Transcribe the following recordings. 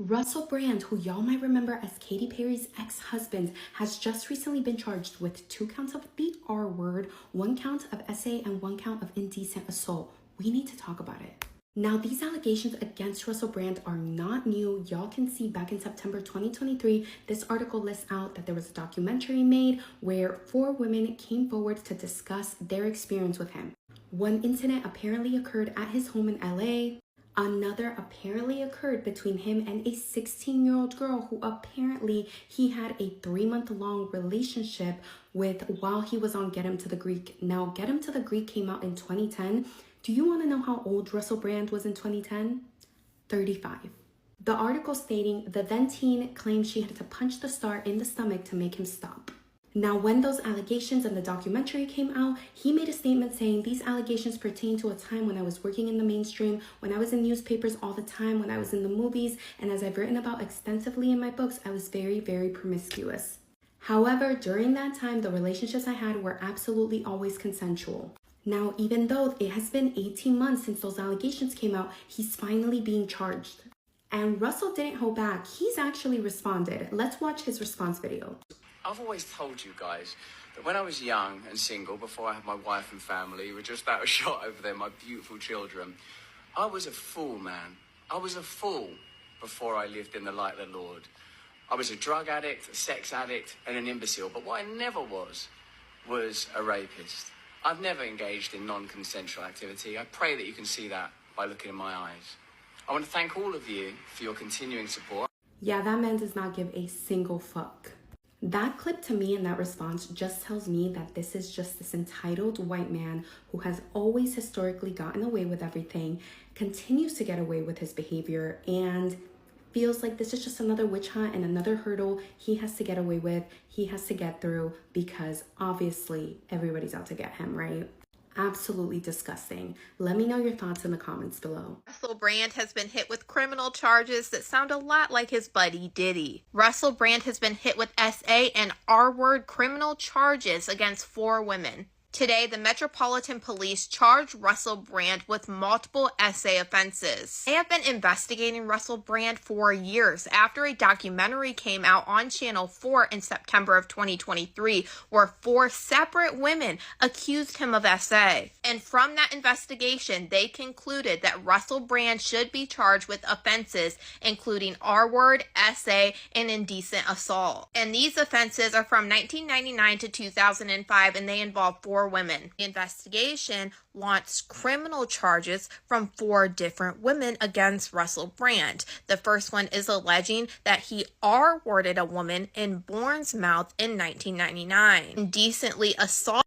Russell Brand, who y'all might remember as Katy Perry's ex-husband, has just recently been charged with 2 counts of the R word, 1 count of SA, and 1 count of indecent assault. We need to talk about it. Now, these allegations against Russell Brand are not new. Y'all can see back in September 2023, this article lists out that there was a documentary made where 4 women came forward to discuss their experience with him. One incident apparently occurred at his home in LA. Another apparently occurred between him and a 16-year-old girl who apparently he had a 3-month-long relationship with while he was on Get Him to the Greek. Now, Get Him to the Greek came out in 2010. Do you want to know how old Russell Brand was in 2010? 35. The article stating the then teen claimed she had to punch the star in the stomach to make him stop. Now, when those allegations and the documentary came out, he made a statement saying these allegations pertain to a time when I was working in the mainstream, when I was in newspapers all the time, when I was in the movies, and as I've written about extensively in my books, I was very, very promiscuous. However, during that time, the relationships I had were absolutely always consensual. Now, even though it has been 18 months since those allegations came out, he's finally being charged. And Russell didn't hold back. He's actually responded. Let's watch his response video. I've always told you guys that when I was young and single, before I had my wife and family, with just about a shot over there, my beautiful children, I was a fool, man. I was a fool before I lived in the light of the Lord. I was a drug addict, a sex addict, and an imbecile. But what I never was a rapist. I've never engaged in non-consensual activity. I pray that you can see that by looking in my eyes. I want to thank all of you for your continuing support. Yeah, that man does not give a single fuck. That clip to me and that response just tells me that this is just this entitled white man who has always historically gotten away with everything, continues to get away with his behavior, and feels like this is just another witch hunt and another hurdle he has to get away with, he has to get through, because obviously everybody's out to get him, right? Absolutely disgusting. Let me know your thoughts in the comments below. Russell Brand has been hit with criminal charges that sound a lot like his buddy Diddy. Russell Brand has been hit with SA and R-word criminal charges against 4 women. Today, the Metropolitan Police charged Russell Brand with multiple SA offenses. They have been investigating Russell Brand for years after a documentary came out on Channel 4 in September of 2023, where 4 separate women accused him of SA. And from that investigation, they concluded that Russell Brand should be charged with offenses including R-word, SA, and indecent assault. And these offenses are from 1999 to 2005, and they involve 4 women. The investigation launched criminal charges from 4 different women against Russell Brand. The first one is alleging that he R-worded a woman in Bournemouth in 1999, indecently assaulted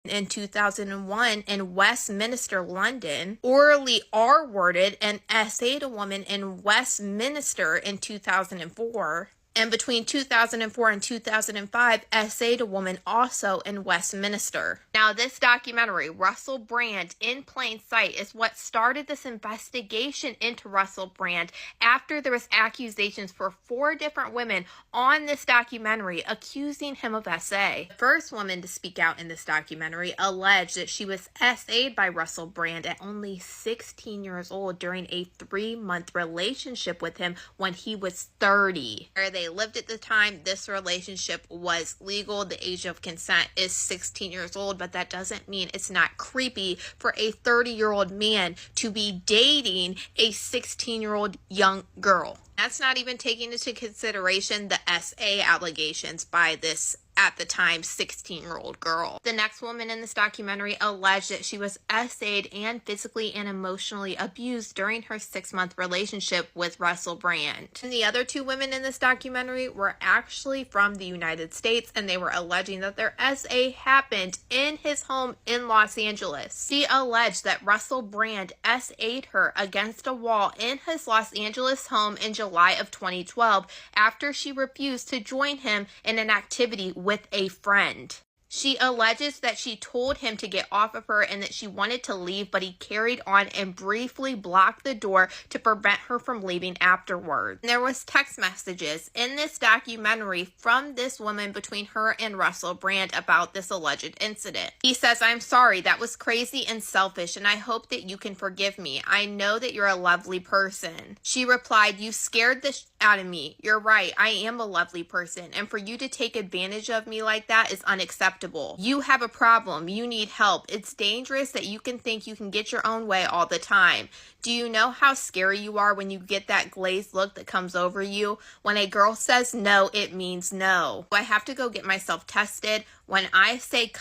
in 2001 in Westminster, London, orally R-worded and SA'd a woman in Westminster in 2004. And between 2004 and 2005, SA'd a woman also in Westminster. Now, this documentary, Russell Brand in Plain Sight, is what started this investigation into Russell Brand after there was accusations for 4 different women on this documentary accusing him of SA. The first woman to speak out in this documentary alleged that she was SA'd by Russell Brand at only 16 years old during a 3-month relationship with him when he was 30. Where they lived at the time, this relationship was legal. The age of consent is 16 years old, but that doesn't mean it's not creepy for a 30-year-old man to be dating a 16-year-old young girl. That's not even taking into consideration the SA allegations by this, at the time, 16-year-old girl. The next woman in this documentary alleged that she was SA'd and physically and emotionally abused during her 6-month relationship with Russell Brand. And the other 2 women in this documentary were actually from the United States, and they were alleging that their SA happened in his home in Los Angeles. She alleged that Russell Brand SA'd her against a wall in his Los Angeles home in July of 2012 after she refused to join him in an activity with a friend. She alleges that she told him to get off of her and that she wanted to leave, but he carried on and briefly blocked the door to prevent her from leaving afterward. There was text messages in this documentary from this woman between her and Russell Brand about this alleged incident. He says, "I'm sorry, that was crazy and selfish, and I hope that you can forgive me. I know that you're a lovely person." She replied, "You scared the out of me. You're right, I am a lovely person, and for you to take advantage of me like that is unacceptable. You have a problem. You need help. It's dangerous that you can think you can get your own way all the time. Do you know how scary you are when you get that glazed look that comes over you? When a girl says no, it means no. I have to go get myself tested. When I say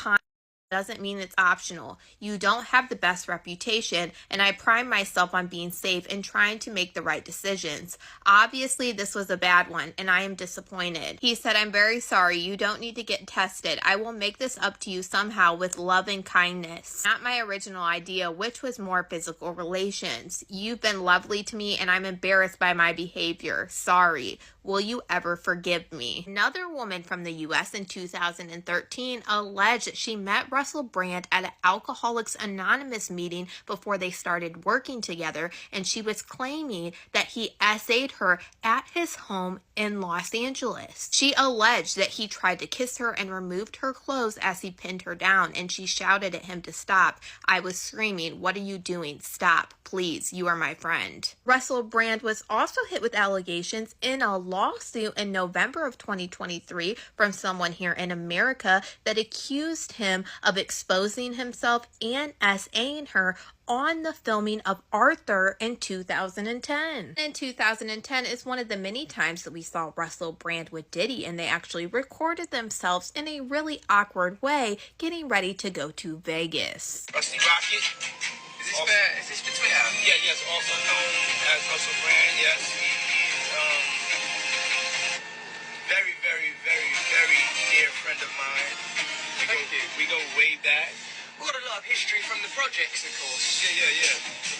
doesn't mean it's optional. You don't have the best reputation, and I pride myself on being safe and trying to make the right decisions. Obviously, this was a bad one, and I am disappointed." He said, "I'm very sorry. You don't need to get tested. I will make this up to you somehow with love and kindness. Not my original idea, which was more physical relations. You've been lovely to me, and I'm embarrassed by my behavior. Sorry. Will you ever forgive me?" Another woman from the U.S. in 2013 alleged that she met Russell Brand at an Alcoholics Anonymous meeting before they started working together, and she was claiming that he essayed her at his home in Los Angeles. She alleged that he tried to kiss her and removed her clothes as he pinned her down, and she shouted at him to stop. "I was screaming, 'What are you doing? Stop, please, you are my friend.'" Russell Brand was also hit with allegations in a lawsuit in November of 2023 from someone here in America that accused him of exposing himself and SAing her on the filming of Arthur in 2010. In 2010 is one of the many times that we saw Russell Brand with Diddy, and they actually recorded themselves in a really awkward way getting ready to go to Vegas. Rusty Rocket. Is this for Twitter? Yeah, yes, also known as Russell Brand, yes. He's very, very, very, very dear friend of mine. We go way back. We've got a lot of history from the projects, of course. Yeah.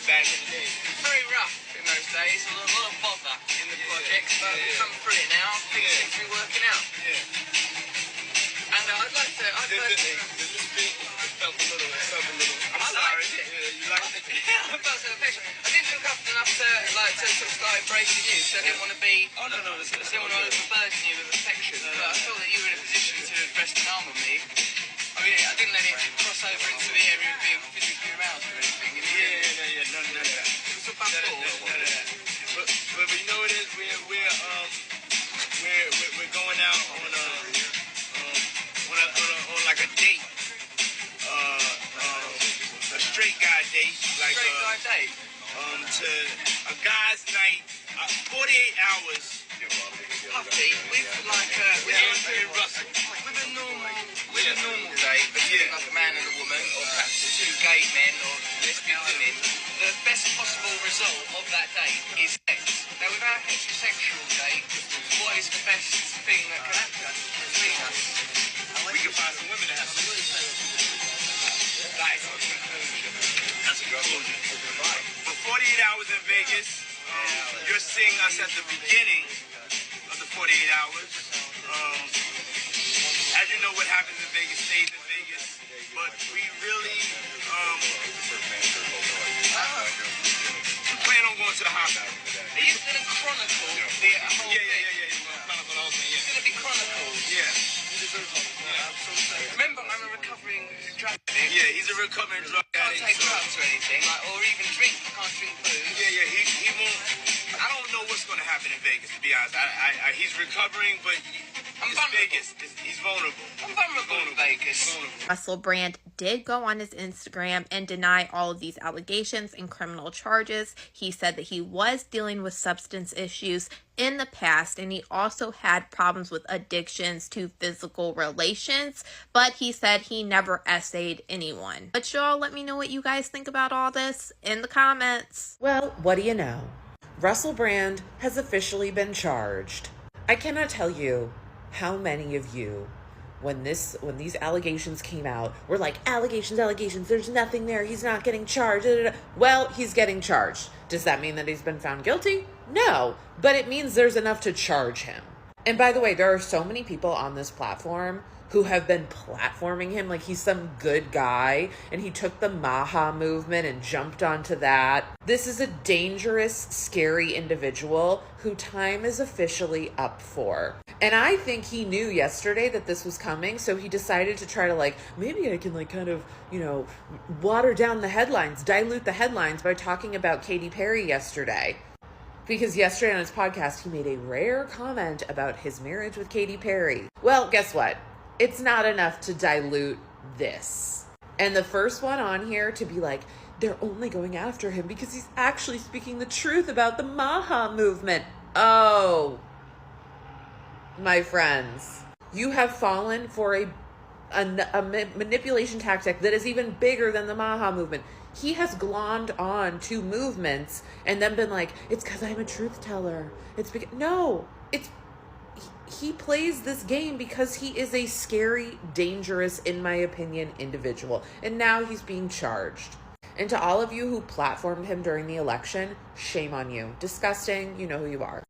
Back in the day. Very rough in those days, a lot of bother in the projects, but we've come through it now. Things seem to be working out. Yeah. And I'd like to... Does this fit? It felt a little. I'm sorry. Liked it. Yeah, you liked it? Yeah, I felt so affection. I didn't feel comfortable enough to sort of start embracing you, so I didn't want to be... Oh, no. I didn't want to overburden you with affection, but I felt that you were in a position to rest an arm on me. I mean, I didn't let it cross over into the area of being physically aroused or anything. Yeah, none of that. It was a fun thought. None of that. But you know what it is? We're going out on like a date. A straight guy date. Like Straight guy date? To a guy's night. 48 hours. Puffy, with Russell. With a normal date between like a man and a woman, or perhaps two gay men or lesbian women, the best possible result of that date is sex. Now, with our heterosexual date, what is the best thing that can happen between us? We can find some women that have some. That is a conclusion. That's a conclusion. For 48 hours in Vegas, you're seeing us at the beginning of the 48 hours. As you know, what happens in Vegas stays in Vegas, but we really plan on going to the hospital. Are you going to chronicle the whole thing? It's going to be chronicled. Yeah. Remember, I'm a recovering drug addict. Yeah, he's a recovering drug Can't addict. take drugs or anything, or even drink. Can't drink booze. Yeah, he won't. I don't know what's going to happen in Vegas, to be honest. He's recovering, but it's Vegas. He's vulnerable. I'm vulnerable in Vegas. Russell Brand did go on his Instagram and deny all of these allegations and criminal charges. He said that he was dealing with substance issues in the past, and he also had problems with addictions to physical relations, but he said he never essayed anyone. But y'all, let me know what you guys think about all this in the comments. Well, what do you know? Russell Brand has officially been charged. I cannot tell you how many of you, when these allegations came out, were like, allegations, there's nothing there, he's not getting charged. Well, he's getting charged. Does that mean that he's been found guilty? No, but it means there's enough to charge him. And by the way, there are so many people on this platform who have been platforming him like he's some good guy and he took the Maha movement and jumped onto that. This is a dangerous, scary individual who time is officially up for. And I think he knew yesterday that this was coming, so he decided to try to like, maybe I can like kind of, you know, water down the headlines, dilute the headlines by talking about Katy Perry yesterday. Because yesterday on his podcast, he made a rare comment about his marriage with Katy Perry. Well, guess what? It's not enough to dilute this. And the first one on here to be like, they're only going after him because he's actually speaking the truth about the Maha movement. Oh, my friends, you have fallen for a manipulation tactic that is even bigger than the Maha movement. He has glommed on to movements and then been like, it's because I'm a truth teller. It's because, no, it's, he plays this game because he is a scary, dangerous, in my opinion, individual. And now he's being charged. And to all of you who platformed him during the election, shame on you. Disgusting. You know who you are.